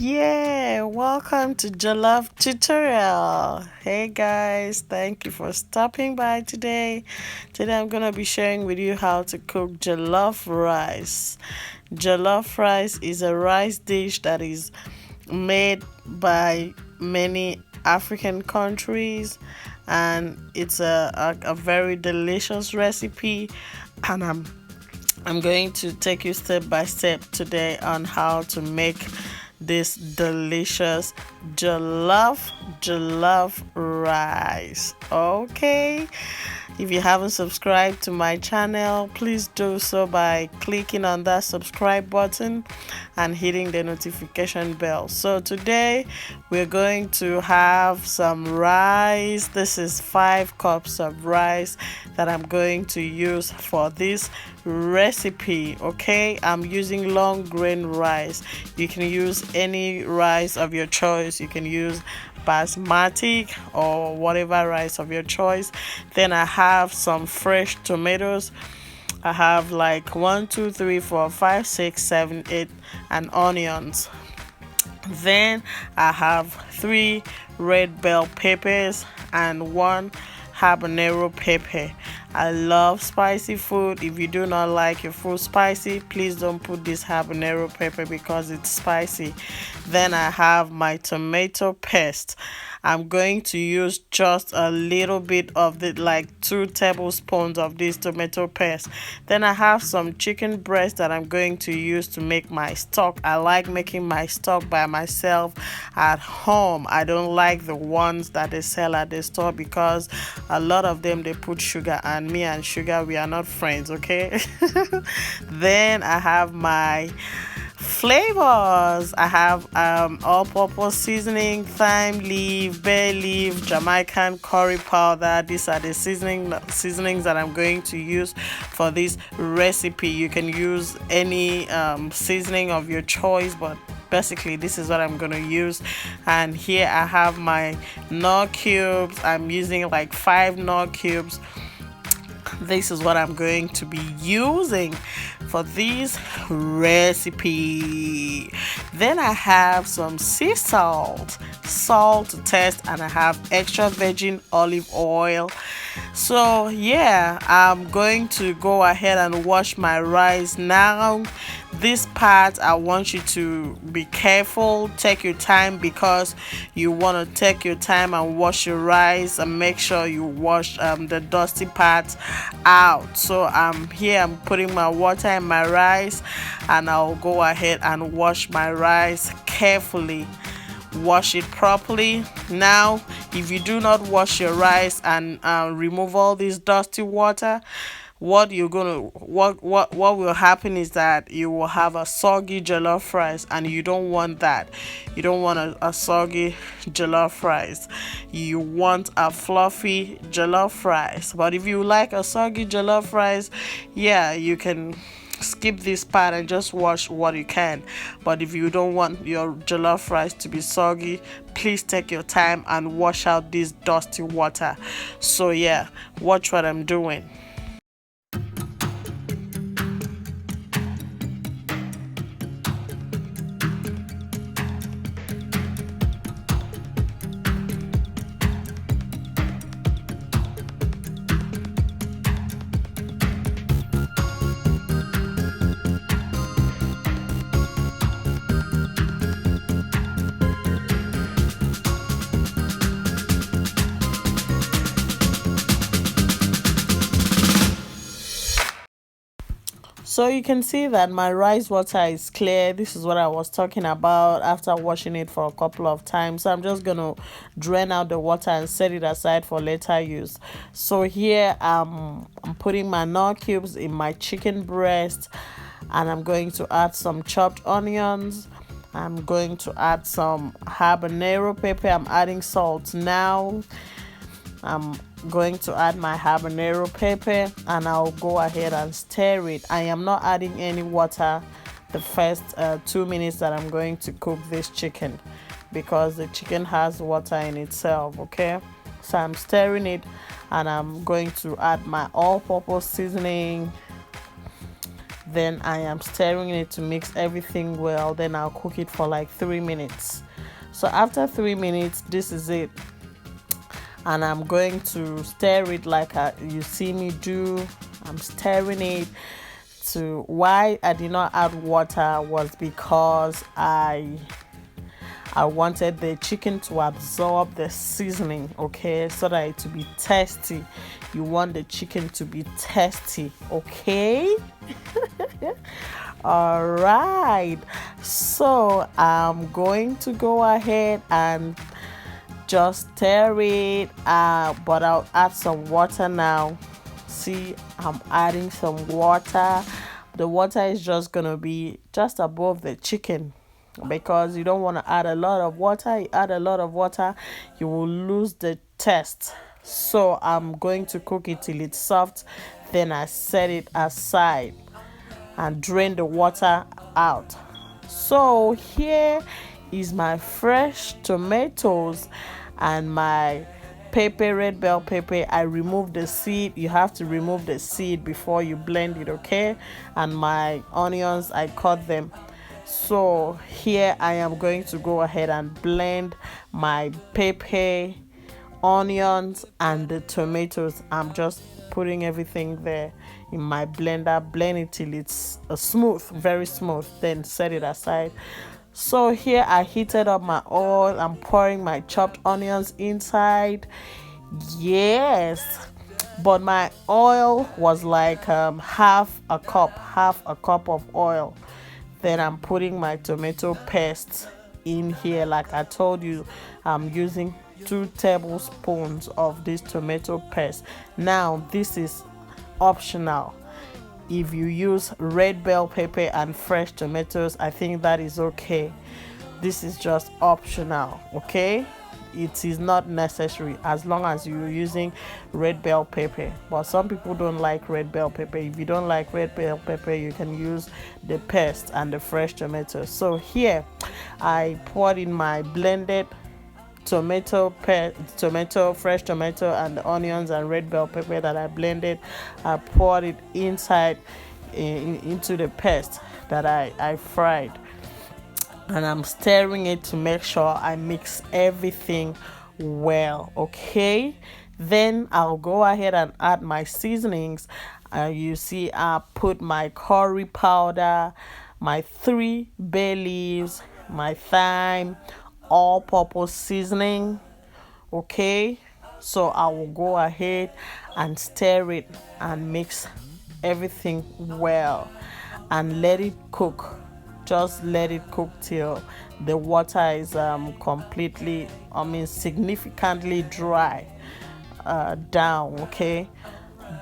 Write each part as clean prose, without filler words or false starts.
Yeah, welcome to Jollof tutorial. Hey guys, thank you for stopping by today. Today I'm gonna be sharing with you how to cook jollof rice. Jollof rice is a rice dish that is made by many African countries, and it's a very delicious recipe, and I'm going to take you step by step today on how to make this delicious jollof rice. Okay, if you haven't subscribed to my channel, please do so by clicking on that subscribe button and hitting the notification bell. So today we're going to have some rice. This is 5 cups of rice that I'm going to use for this recipe. Okay, I'm using long grain rice. You can use any rice of your choice. You can use basmati or whatever rice of your choice. Then I have some fresh tomatoes. I have like 1, 2, 3, 4, 5, 6, 7, 8 and onions. Then I have 3 red bell peppers and 1 habanero pepper. I love spicy food. If you do not like your food spicy, please don't put this habanero pepper because it's spicy. Then I have my tomato paste. I'm going to use just a little bit of it, like 2 tablespoons of this tomato paste. Then I have some chicken breast that I'm going to use to make my stock. I like making my stock by myself at home. I don't like the ones that they sell at the store because a lot of them they put sugar, and me and sugar, we are not friends, okay? Then I have my flavors. I have all-purpose seasoning, thyme leaf, bay leaf, Jamaican curry powder. These are the seasonings that I'm going to use for this recipe. You can use any seasoning of your choice, but basically this is what I'm gonna use. And here I have my knorr cubes. I'm using like 5 knorr cubes. This is what I'm going to be using for this recipe. Then I have some sea salt to taste, and I have extra virgin olive oil. So yeah, I'm going to go ahead and wash my rice now. This part I want you to be careful, take your time, because you want to take your time and wash your rice and make sure you wash the dusty parts out. So I'm putting my water in my rice, and I'll go ahead and wash my rice carefully. Wash it properly. Now if you do not wash your rice and remove all this dusty water, what will happen is that you will have a soggy jollof rice, and you don't want that. You don't want a soggy jollof rice. You want a fluffy jollof rice. But if you like a soggy jollof rice, yeah, you can skip this part and just wash what you can. But if you don't want your jollof rice to be soggy, please take your time and wash out this dusty water. So yeah, watch what I'm doing. So you can see that my rice water is clear. This is what I was talking about after washing it for a couple of times. So I'm just going to drain out the water and set it aside for later use. So here I'm putting my knorr cubes in my chicken breast, and I'm going to add some chopped onions. I'm going to add some habanero pepper. I'm adding salt now. I'm going to add my habanero pepper, and I'll go ahead and stir it. I am not adding any water the first 2 minutes that I'm going to cook this chicken, because the chicken has water in itself. Okay, so I'm stirring it, and I'm going to add my all-purpose seasoning. Then I am stirring it to mix everything well. Then I'll cook it for like 3 minutes. So after 3 minutes, this is it, and I'm going to stir it like you see me do. I'm stirring it. To why I did not add water was because I wanted the chicken to absorb the seasoning, okay, so that it to be tasty. You want the chicken to be tasty, okay? All right, so I'm going to go ahead and just stir it, but I'll add some water now. See, I'm adding some water. The water is just gonna be just above the chicken, because you don't want to add a lot of water. You add a lot of water, you will lose the taste. So I'm going to cook it till it's soft. Then I set it aside and drain the water out. So here is my fresh tomatoes and my pepper, red bell pepper. I removed the seed. You have to remove the seed before you blend it, okay? And my onions, I cut them. So here I am going to go ahead and blend my pepper, onions, and the tomatoes. I'm just putting everything there in my blender. Blend it till it's smooth, very smooth. Then set it aside. So here I heated up my oil. I'm pouring my chopped onions inside. Yes, but my oil was like half a cup of oil. Then I'm putting my tomato paste in here. Like I told you, I'm using 2 tablespoons of this tomato paste. Now this is optional. If you use red bell pepper and fresh tomatoes, I think that is okay. This is just optional, okay? It is not necessary as long as you're using red bell pepper. But some people don't like red bell pepper. If you don't like red bell pepper, you can use the paste and the fresh tomatoes. So here I poured in my blended tomato, fresh tomato, and the onions and red bell pepper that I blended. I poured it inside into the paste that I fried, and I'm stirring it to make sure I mix everything well, okay? Then I'll go ahead and add my seasonings. You see, I put my curry powder, my 3 bay leaves, my thyme, all-purpose seasoning, okay? So I will go ahead and stir it and mix everything well and let it cook. Just let it cook till the water is completely, significantly dry down, okay?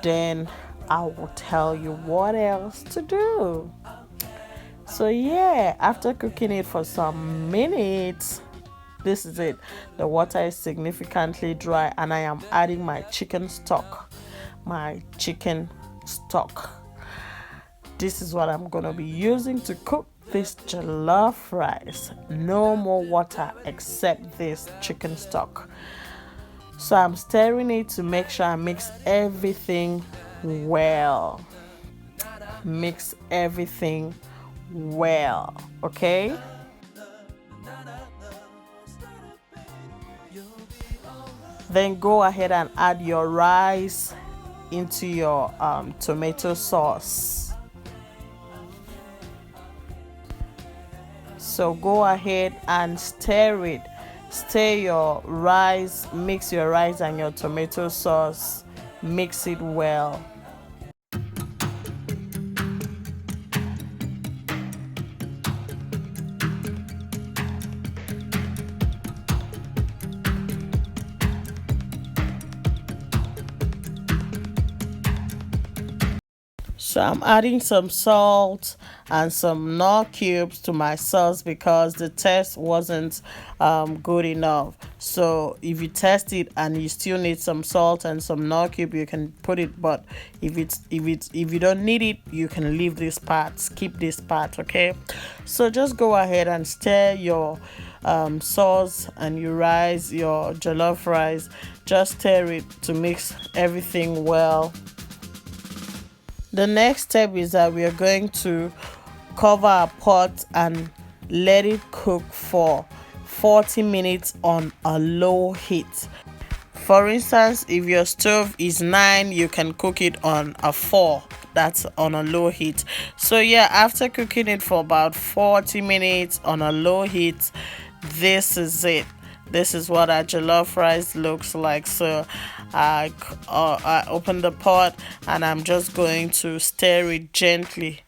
Then I will tell you what else to do. So yeah, after cooking it for some minutes, this is it. The water is significantly dry, and I am adding my chicken stock. This is what I'm gonna be using to cook this jollof rice. No more water except this chicken stock. So I'm stirring it to make sure I mix everything well. Mix everything well, okay? Then go ahead and add your rice into your tomato sauce. So go ahead and stir it. Stir your rice, mix your rice and your tomato sauce. Mix it well. So I'm adding some salt and some knorr cubes to my sauce because the taste wasn't good enough. So if you test it and you still need some salt and some knorr cube, you can put it. But if you don't need it, you can leave this part. Skip this part, okay? So just go ahead and stir your sauce and your rice, your jollof rice. Just stir it to mix everything well. The next step is that we are going to cover our pot and let it cook for 40 minutes on a low heat. For instance, if your stove is 9, you can cook it on a 4. That's on a low heat. So yeah, after cooking it for about 40 minutes on a low heat, this is it. This is what our jollof rice looks like. So I open the pot and I'm just going to stir it gently,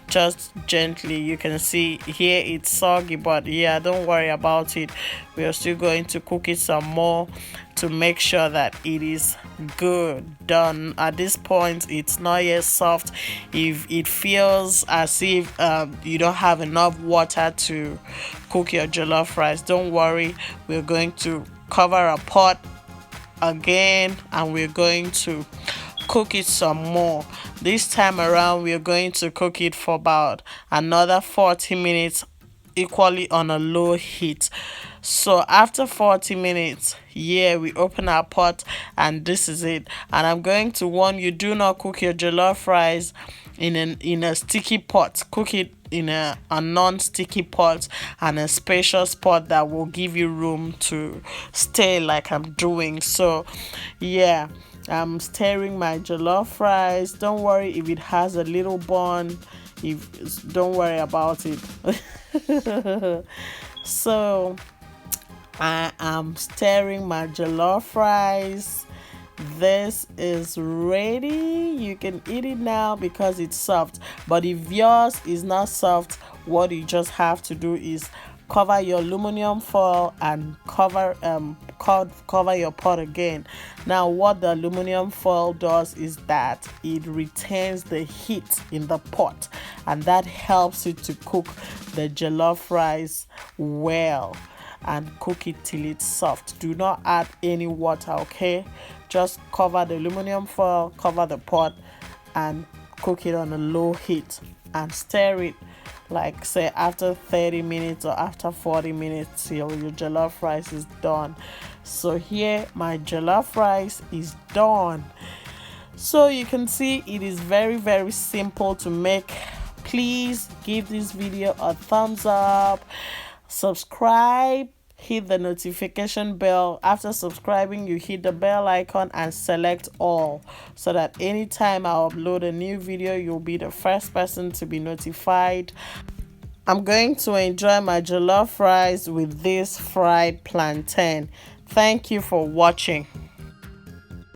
just gently. You can see here it's soggy, but yeah, don't worry about it. We are still going to cook it some more to make sure that it is good done. At this point, it's not yet soft. If it feels as if you don't have enough water to cook your jollof rice, don't worry. We're going to cover a pot again and we're going to cook it some more. This time around we're going to cook it for about another 40 minutes, equally on a low heat. So after 40 minutes, yeah, we open our pot and this is it. And I'm going to warn you, do not cook your jollof rice in a sticky pot. Cook it in a non-sticky pot and a spacious pot that will give you room to stay, like I'm doing. So yeah, I'm stirring my jollof rice. Don't worry if it has a little bun. Don't worry about it. So I am stirring my jollof rice. This is ready. You can eat it now because it's soft. But if yours is not soft, what you just have to do is cover your aluminum foil and cover your pot again. Now what the aluminum foil does is that it retains the heat in the pot, and that helps it to cook the jollof rice well and cook it till it's soft. Do not add any water, okay? Just cover the aluminum foil, cover the pot, and cook it on a low heat and stir it, like say after 30 minutes or after 40 minutes till your jollof rice is done. So here my jollof rice is done. So you can see it is very, very simple to make. Please give this video a thumbs up, subscribe, hit the notification bell. After subscribing, you hit the bell icon and select all, so that anytime I upload a new video, you'll be the first person to be notified. I'm going to enjoy my jollof rice with this fried plantain. Thank you for watching.